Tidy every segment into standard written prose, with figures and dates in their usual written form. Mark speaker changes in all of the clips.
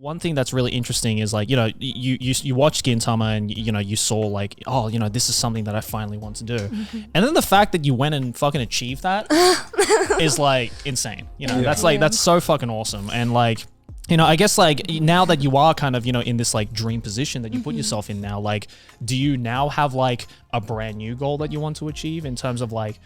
Speaker 1: one thing that's really interesting is like, you know, you watch Gintama and you know, you saw like, oh, you know, this is something that I finally want to do. And then the fact that you went and fucking achieved that is like insane. You know, that's so fucking awesome. And like, you know, I guess like now that you are kind of, you know, in this like dream position that you put yourself in now, like, do you now have like a brand new goal that you want to achieve in terms of like,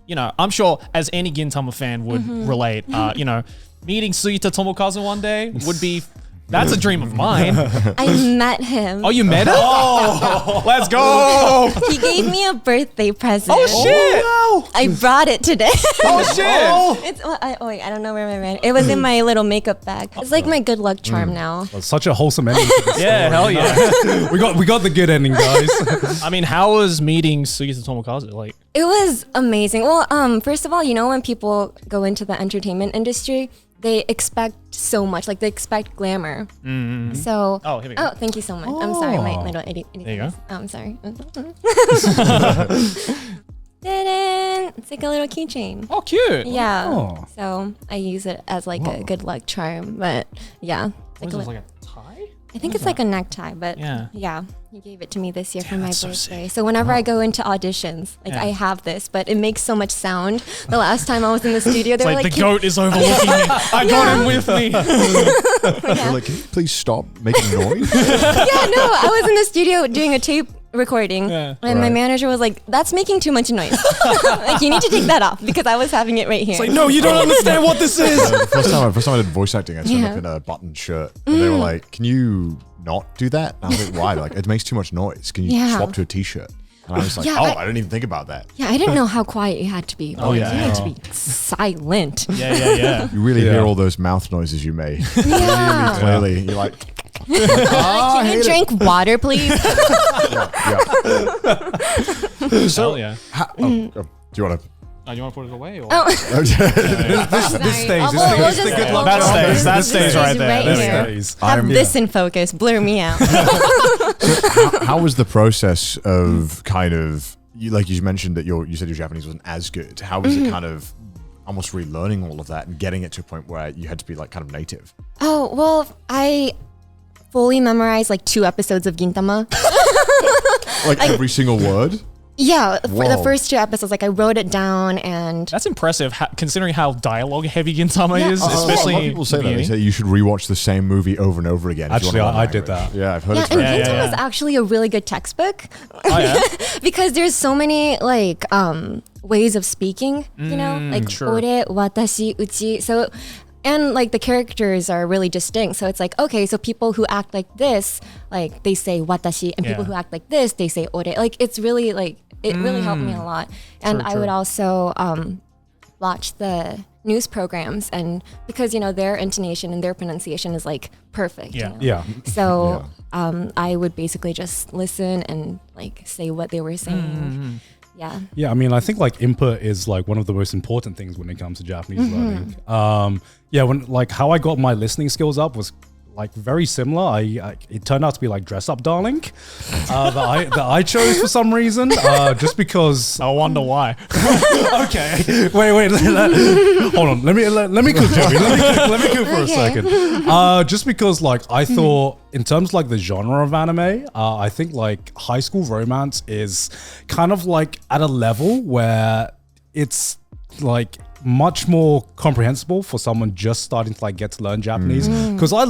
Speaker 1: you know, I'm sure as any Gintama fan would relate, you know, meeting Sugita Tomokazu one day would be, that's a dream of mine.
Speaker 2: I met him.
Speaker 1: Oh, you met him? Oh, let's go.
Speaker 2: He gave me a birthday present.
Speaker 1: Oh, shit. Oh,
Speaker 2: I brought it today.
Speaker 1: oh shit.
Speaker 2: It's, wait, I don't know where my ran. It was in my little makeup bag. It's like my good luck charm now.
Speaker 3: Well, such a wholesome ending. To this
Speaker 1: Yeah,
Speaker 3: story.
Speaker 1: hell yeah.
Speaker 3: we got the good ending, guys.
Speaker 1: I mean, how was meeting Sugita Tomokazu? Like,
Speaker 2: It was amazing. Well, first of all, you know, when people go into the entertainment industry, they expect so much. Like, they expect glamour. So,
Speaker 1: oh, here we go.
Speaker 2: oh, thank you so much. I'm sorry, my little idiot.
Speaker 1: There you go.
Speaker 2: I'm sorry. It's like a little keychain.
Speaker 1: Oh, cute.
Speaker 2: Yeah.
Speaker 3: Oh.
Speaker 2: So I use it as like a good luck charm. But yeah,
Speaker 1: What is this, like a tie?
Speaker 2: I think it's like a necktie. But
Speaker 1: Yeah.
Speaker 2: he gave it to me this year for my
Speaker 1: that's so
Speaker 2: birthday.
Speaker 1: sick.
Speaker 2: So whenever I go into auditions, like I have this, but it makes so much sound. The last time I was in the studio, they
Speaker 1: It's
Speaker 2: were
Speaker 1: like
Speaker 2: like,
Speaker 1: the goat is overlooking me. I got him with me.
Speaker 4: They're like, can you please stop making noise?
Speaker 2: yeah, no, I was in the studio doing a tape recording
Speaker 1: Yeah.
Speaker 2: and my manager was like, that's making too much noise. Like, you need to take that off because I was having it right here.
Speaker 1: It's like, no, you don't understand what this is.
Speaker 4: The first time I did voice acting, I turned up in a button shirt, and they were like, "Can you not do that?" And I was like, "Why?" They're like, "It makes too much noise. Can you swap to a t-shirt?" And I was like,
Speaker 2: Yeah,
Speaker 4: I didn't even think about that.
Speaker 2: Yeah, I didn't know how quiet you had to be.
Speaker 1: Oh, yeah.
Speaker 2: You need to be silent.
Speaker 1: Yeah.
Speaker 4: You really hear all those mouth noises you make.
Speaker 2: Yeah.
Speaker 4: Clearly, you're like,
Speaker 2: Can you drink water, please?
Speaker 1: So, yeah.
Speaker 4: do you want to?
Speaker 1: Do you want to put it away? Or?
Speaker 3: This stays. This stays. The good luck
Speaker 1: That
Speaker 3: charm.
Speaker 1: stays. That stays right there.
Speaker 2: Right
Speaker 1: There
Speaker 2: here.
Speaker 1: we go.
Speaker 3: Stays.
Speaker 2: Have this in focus. Blur me out.
Speaker 4: How was the process of kind of like you mentioned that you said your Japanese wasn't as good? How was it kind of almost relearning all of that and getting it to a point where you had to be like kind of native?
Speaker 2: Oh, well, I fully memorized like 2 episodes of Gintama.
Speaker 4: Like every single word?
Speaker 2: Yeah, for the
Speaker 4: Whoa.
Speaker 2: first 2 episodes, like I wrote it down and
Speaker 1: That's impressive, considering how dialogue heavy Gintama is,
Speaker 4: A lot
Speaker 1: especially
Speaker 4: of people say
Speaker 1: in the
Speaker 4: that. They
Speaker 1: beginning.
Speaker 4: say you should rewatch the same movie over and over again. if you
Speaker 3: Actually,
Speaker 4: wanna learn
Speaker 3: I did
Speaker 4: language.
Speaker 3: that.
Speaker 4: Yeah, I've heard
Speaker 2: yeah,
Speaker 4: it's
Speaker 2: and
Speaker 4: very
Speaker 2: Gintama
Speaker 1: yeah.
Speaker 2: is actually a really good textbook.
Speaker 1: Oh, yeah?
Speaker 2: Because there's so many like ways of speaking, you know, like
Speaker 1: sure.
Speaker 2: ore, watashi, uchi. So, and like the characters are really distinct. So it's like, okay, so people who act like this, like they say watashi, and people
Speaker 1: Yeah.
Speaker 2: who act like this, they say ore. Like it's really like, it really helped me a lot. And I would also watch the news programs, and because, you know, their intonation and their pronunciation is like perfect.
Speaker 1: Yeah.
Speaker 2: You know?
Speaker 3: Yeah.
Speaker 2: So I would basically just listen and like say what they were saying. Yeah.
Speaker 3: Yeah, I mean, I think like input is like one of the most important things when it comes to Japanese learning. Yeah, when like how I got my listening skills up was like very similar. I it turned out to be like Dress Up Darling that I chose for some reason, just because.
Speaker 1: I wonder why.
Speaker 3: Okay, wait, hold on. Let me cook, Jerry. Let me cook for a second. Just because like I thought in terms of like the genre of anime, I think like high school romance is kind of like at a level where it's like much more comprehensible for someone just starting to like get to learn Japanese. Because I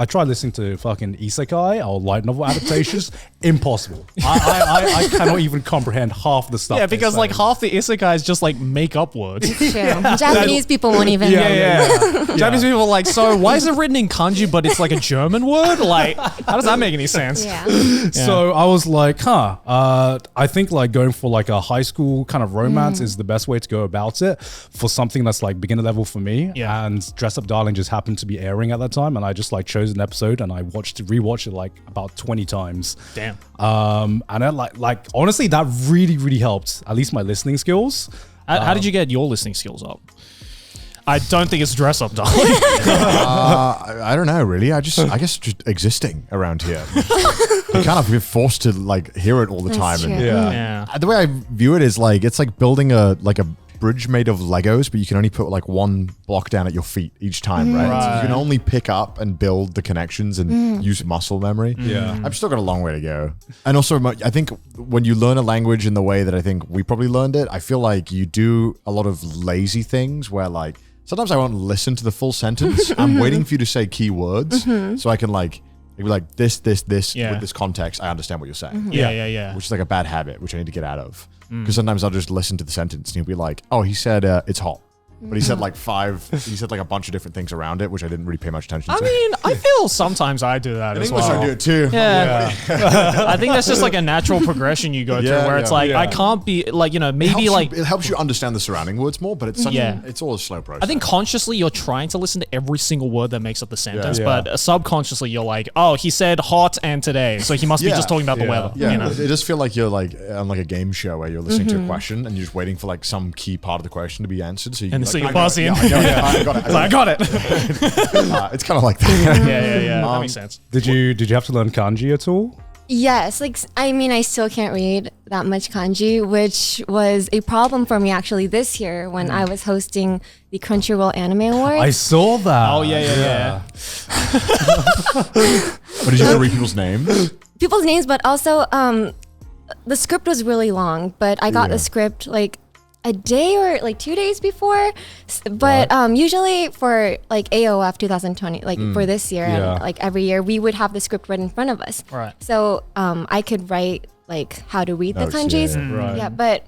Speaker 3: try listening to fucking isekai or light novel adaptations. Impossible. I cannot even comprehend half the stuff.
Speaker 1: Yeah,
Speaker 3: they
Speaker 1: because like
Speaker 3: say.
Speaker 1: half the isekais just like make up words.
Speaker 2: True. Japanese people won't even.
Speaker 1: Yeah. Japanese people are like, so why is it written in kanji, but it's like a German word? Like, how does that make any sense?
Speaker 2: Yeah.
Speaker 3: So I was like, I think like going for like a high school kind of romance is the best way to go about it for something that's like beginner level for me.
Speaker 1: Yeah.
Speaker 3: And Dress Up Darling just happened to be airing at that time, and I just like chose an episode and I rewatched it like about 20 times.
Speaker 1: Damn.
Speaker 3: And then like honestly, that really helped at least my listening skills.
Speaker 1: How did you get your listening skills up? I don't think it's Dress Up Darling.
Speaker 4: I don't know, really. I guess just existing around here. You kind of you're forced to like hear it all the time.
Speaker 2: true.
Speaker 4: And
Speaker 3: Yeah.
Speaker 1: Yeah.
Speaker 4: the way I view it is like it's like building a bridge made of Legos, but you can only put like one block down at your feet each time, right? So you can only pick up and build the connections and use muscle memory.
Speaker 3: Yeah.
Speaker 4: I've still got a long way to go. And also, I think when you learn a language in the way that I think we probably learned it, I feel like you do a lot of lazy things where like, sometimes I won't listen to the full sentence. I'm waiting for you to say key words so I can like, be like this, with this context, I understand what you're saying.
Speaker 1: Yeah.
Speaker 4: Which is like a bad habit, which I need to get out of. Because sometimes I'll just listen to the sentence and he'll be like, oh, he said it's hot. But he said like he said like a bunch of different things around it, which I didn't really pay much attention to.
Speaker 1: I mean, I feel sometimes I do that as well.
Speaker 4: I do it too.
Speaker 1: Yeah. I think that's just like a natural progression you go through where it's like, I can't be like, maybe
Speaker 4: it helps you understand the surrounding words more, but it's it's all a slow process.
Speaker 1: I think consciously you're trying to listen to every single word that makes up the sentence, but subconsciously you're like, oh, he said hot and today, so he must be just talking about the weather.
Speaker 4: Yeah, it does feel like you're like on like a game show where you're listening to a question and you're just waiting for like some key part of the question to be answered. So you can,
Speaker 1: so
Speaker 4: like,
Speaker 1: you pass in.
Speaker 4: I got it. It's kind of like that.
Speaker 1: Yeah. That makes sense.
Speaker 3: Did you have to learn kanji at all?
Speaker 2: Yes, like I mean, I still can't read that much kanji, which was a problem for me actually this year when I was hosting the Crunchyroll Anime Awards.
Speaker 3: I saw that.
Speaker 1: Oh yeah.
Speaker 4: But did you have to read people's names?
Speaker 2: People's names, but also the script was really long, but I got the script like a day or like 2 days before, but usually for like AOF 2020, like for this year and like every year, we would have the script right in front of us.
Speaker 1: Right.
Speaker 2: So I could write like how to read the kanjis. Yeah, but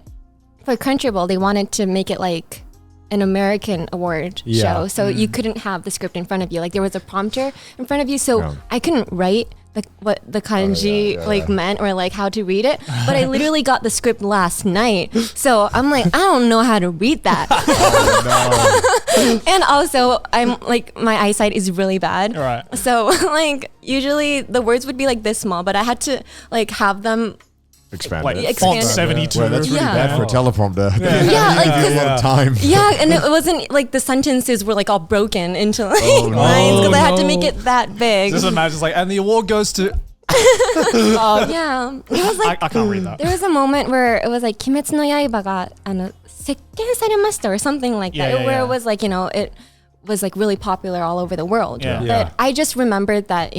Speaker 2: for Crunchyroll, they wanted to make it like an American award show, so you couldn't have the script in front of you. Like there was a prompter in front of you, so I couldn't write what the kanji meant or like how to read it. But I literally got the script last night, so I'm like, I don't know how to read that. And also, I'm like, my eyesight is really bad.
Speaker 1: Right.
Speaker 2: So like usually the words would be like this small, but I had to like have them.
Speaker 4: Expand
Speaker 1: Like
Speaker 4: it.
Speaker 1: font 72.
Speaker 4: Well, that's really bad for a teleprompter.
Speaker 2: Yeah, like
Speaker 4: a lot of time.
Speaker 2: Yeah, and it wasn't like the sentences were like all broken into like lines because I had to make it that big.
Speaker 1: Just imagine like, and the award goes to.
Speaker 2: Yeah, it was like
Speaker 1: I can't read that.
Speaker 2: there was a moment where it was like Kimetsu no Yaiba ga sekken saremashita or something like that, where it was like it was like really popular all over the world.
Speaker 1: Yeah.
Speaker 2: But I just remembered that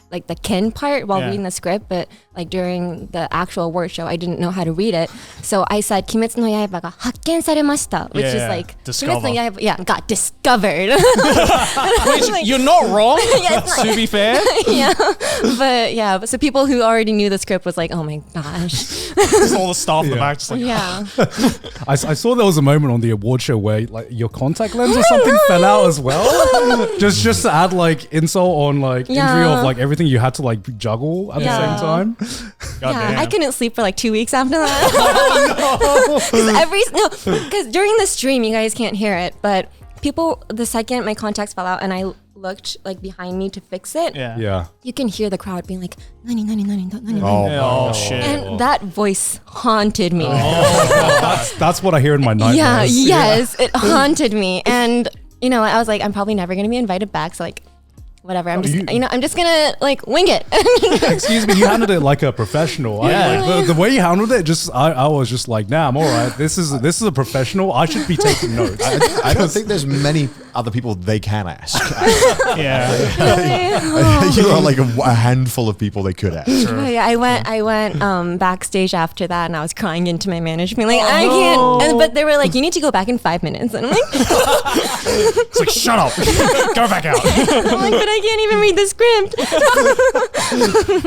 Speaker 2: like the ken part while reading the script, but like during the actual award show, I didn't know how to read it. So I said Kimetsu no Yaiba ga hakken saremashita, which is like
Speaker 1: discover.
Speaker 2: Kimetsu no Yaiba, got discovered.
Speaker 1: Which,
Speaker 2: like,
Speaker 1: you're not wrong,
Speaker 2: it's
Speaker 1: to be fair.
Speaker 2: but so people who already knew the script was like, oh my gosh.
Speaker 1: Just all the staff in the back just like,
Speaker 3: I saw there was a moment on the award show where like your contact lens or something fell out as well. just to add like insult on like injury of like everything you had to like juggle at the same time.
Speaker 1: goddamn.
Speaker 2: I couldn't sleep for like 2 weeks after that. Because during the stream, you guys can't hear it, but the second my contacts fell out and I looked like behind me to fix it, you can hear the crowd being like, nani, nani, nani, nani, nani.
Speaker 1: Oh shit.
Speaker 2: And that voice haunted me.
Speaker 3: That's what I hear in my nightmares.
Speaker 2: Yes, it haunted me. And, I was like, I'm probably never going to be invited back. So like, whatever. I'm just gonna like wing it.
Speaker 3: Excuse me, you handled it like a professional. The way you handled it, I was just like, nah, I'm all right. This is a professional. I should be taking notes.
Speaker 4: I don't think there's many other people they can ask. You are like a handful of people they could ask.
Speaker 2: Oh, yeah, I went backstage after that, and I was crying into my management like, I can't. But they were like, you need to go back in 5 minutes, and I'm like,
Speaker 1: it's like, shut up, go back out.
Speaker 2: I'm like, but I can't even read the script.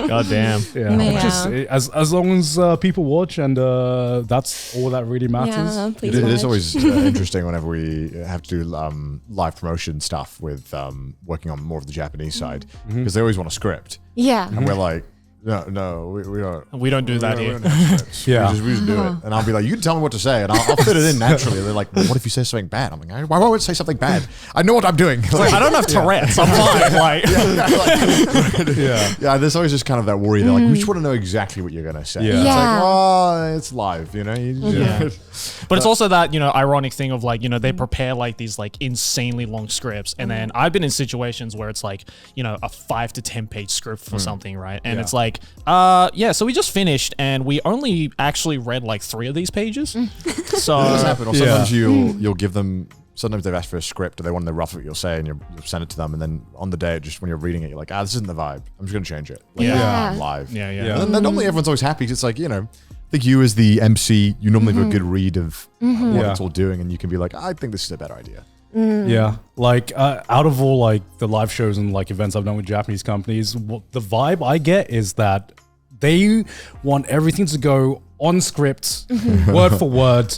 Speaker 1: God damn.
Speaker 3: Yeah. Just as long as people watch, and that's all that really matters.
Speaker 2: Yeah, please
Speaker 4: It is
Speaker 2: watch.
Speaker 4: always interesting whenever we have to do live promotion stuff with working on more of the Japanese side, because they always want a script.
Speaker 2: Yeah.
Speaker 4: And we're like, no, we don't.
Speaker 1: We don't do that
Speaker 4: we
Speaker 1: here.
Speaker 4: don't have scripts.
Speaker 3: Yeah.
Speaker 4: We just do it. And I'll be like, you can tell me what to say, and I'll fit it in naturally. They're like, well, what if you say something bad? I'm like, why would I say something bad? I know what I'm doing.
Speaker 1: Like, I don't have Tourette's. I'm fine. Like,
Speaker 4: yeah. There's always just kind of that worry. They're like, we just want to know exactly what you're gonna say.
Speaker 3: Yeah.
Speaker 4: It's like,
Speaker 2: Yeah.
Speaker 4: well, it's live,
Speaker 1: but it's also that, ironic thing of like, they prepare like these like insanely long scripts. And then I've been in situations where it's like, a 5 to 10 page script for something, right? And it's like, like, yeah, so we just finished and we only actually read like 3 of these pages. So
Speaker 4: Does happen. Or sometimes you'll give them. Sometimes they've asked for a script or they want to know roughly what you'll say, and you'll send it to them, and then on the day, just when you're reading it, you're like, this isn't the vibe. I'm just gonna change it. Like, live.
Speaker 1: Yeah.
Speaker 4: And then normally everyone's always happy. 'Cause it's like, I think you as the MC, you normally have a good read of what it's all doing, and you can be like, I think this is a better idea.
Speaker 3: Yeah, like out of all like the live shows and like events I've done with Japanese companies, the vibe I get is that they want everything to go on script, word for word,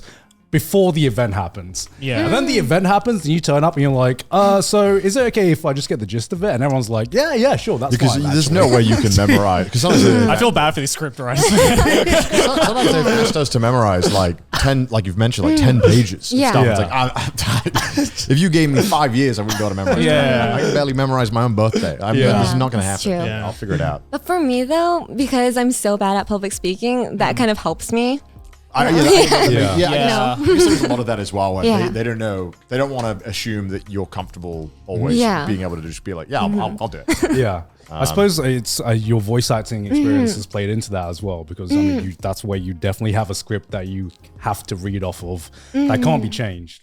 Speaker 3: before the event happens.
Speaker 1: Yeah.
Speaker 3: And then the event happens and you turn up and you're like, so is it okay if I just get the gist of it? And everyone's like, yeah, sure, that's
Speaker 4: Because
Speaker 3: fine.
Speaker 4: there's no way you can memorize. Because sometimes
Speaker 1: I feel bad for these script writers.
Speaker 4: sometimes they've asked us to memorize like 10, like you've mentioned, like 10 pages.
Speaker 2: Yeah.
Speaker 4: Stuff. It's like, if you gave me 5 years, I wouldn't be able to memorize.
Speaker 1: Yeah.
Speaker 4: I can barely memorize my own birthday. This is not going to
Speaker 2: that's
Speaker 4: happen.
Speaker 2: true.
Speaker 1: Yeah.
Speaker 4: I'll figure it out.
Speaker 2: But for me though, because I'm so bad at public speaking, that kind of helps me.
Speaker 4: I
Speaker 1: Yeah.
Speaker 4: guess there's a lot of that as well. When
Speaker 2: Yeah.
Speaker 4: they don't know, they don't want to assume that you're comfortable always being able to just be like, I'll do it.
Speaker 3: Yeah. I suppose it's your voice acting experience has played into that as well, because I mean, that's where you definitely have a script that you have to read off of that can't be changed.